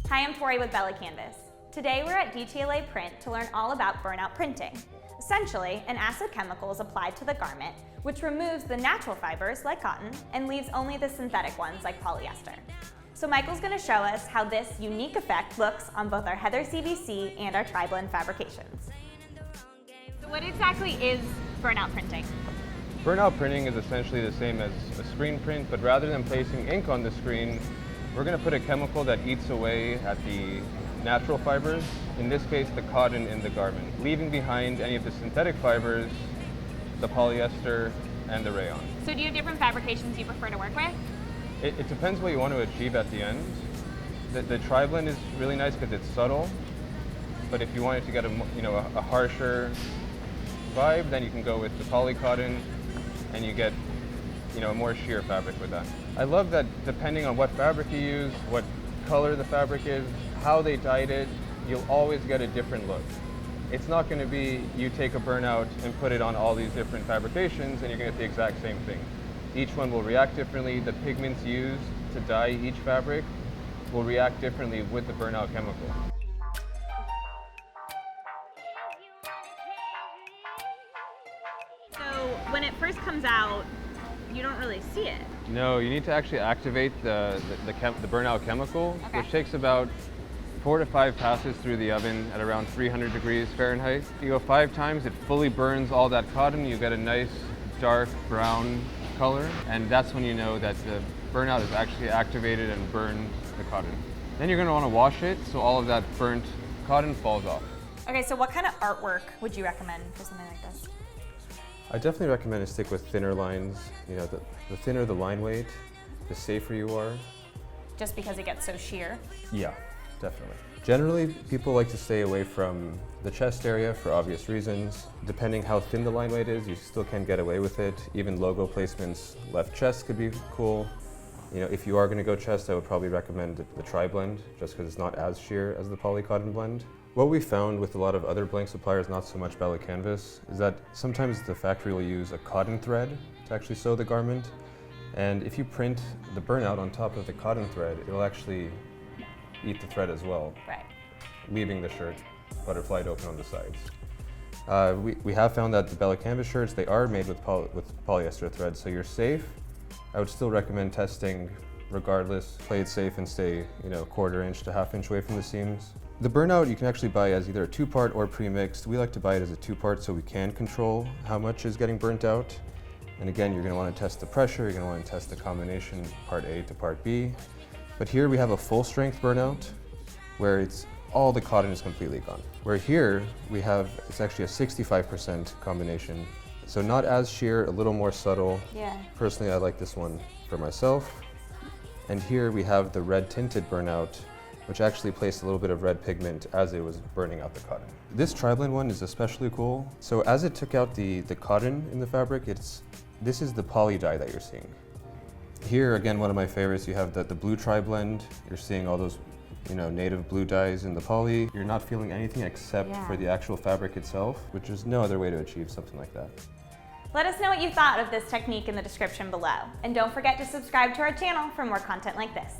Hi, I'm Tori with BELLA+CANVAS. Today we're at DTLA Print to learn all about burnout printing. Essentially, an acid chemical is applied to the garment, which removes the natural fibers, like cotton, and leaves only the synthetic ones, like polyester. So Michael's going to show us how this unique effect looks on both our Heather CVC and our tri-blend fabrications. So what exactly is burnout printing? Burnout printing is essentially the same as a screen print, but rather than placing ink on the screen, we're going to put a chemical that eats away at the natural fibers, in this case the cotton in the garment, leaving behind any of the synthetic fibers, the polyester, and the rayon. So do you have different fabrications you prefer to work with? It depends what you want to achieve at the end. The tri-blend is really nice because it's subtle, but if you wanted to get a harsher vibe, then you can go with the poly cotton, and you get a more sheer fabric with that. I love that depending on what fabric you use, what color the fabric is, how they dyed it, you'll always get a different look. It's not going to be you take a burnout and put it on all these different fabrications and you're going to get the exact same thing. Each one will react differently. The pigments used to dye each fabric will react differently with the burnout chemical. So when it first comes out, you don't really see it. No, you need to actually activate the burnout chemical, Okay. which takes about 4 to 5 passes through the oven at around 300 degrees Fahrenheit. You go 5 times, it fully burns all that cotton. You get a nice dark brown color, and that's when you know that the burnout is actually activated and burned the cotton. Then you're going to want to wash it so all of that burnt cotton falls off. Okay, so what kind of artwork would you recommend for something like this? I definitely recommend to stick with thinner lines. The thinner the line weight, the safer you are. Just because it gets so sheer? Yeah, definitely. Generally, people like to stay away from the chest area for obvious reasons. Depending how thin the line weight is, you still can get away with it. Even logo placements, left chest could be cool. If you are going to go chest, I would probably recommend the tri-blend, just because it's not as sheer as the poly cotton blend. What we found with a lot of other blank suppliers, not so much BELLA+CANVAS, is that sometimes the factory will use a cotton thread to actually sew the garment. And if you print the burnout on top of the cotton thread, it'll actually eat the thread as well, Right. leaving the shirt butterflied open on the sides. We have found that the BELLA+CANVAS shirts, they are made with polyester thread, so you're safe. I would still recommend testing regardless. Play it safe and stay 1/4 inch to 1/2 inch away from the seams. The burnout you can actually buy as either a 2-part or pre-mixed. We like to buy it as a 2-part so we can control how much is getting burnt out. And again, you're going to want to test the pressure, you're going to want to test the combination part A to part B. But here we have a full strength burnout where all the cotton is completely gone. Where here it's actually a 65% combination. So not as sheer, a little more subtle. Yeah. Personally, I like this one for myself. And here we have the red tinted burnout, which actually placed a little bit of red pigment as it was burning out the cotton. This tri-blend one is especially cool. So as it took out the cotton in the fabric, this is the poly dye that you're seeing. Here, again, one of my favorites, you have the blue tri-blend. You're seeing all those native blue dyes in the poly. You're not feeling anything except for the actual fabric itself, which is no other way to achieve something like that. Let us know what you thought of this technique in the description below. And don't forget to subscribe to our channel for more content like this.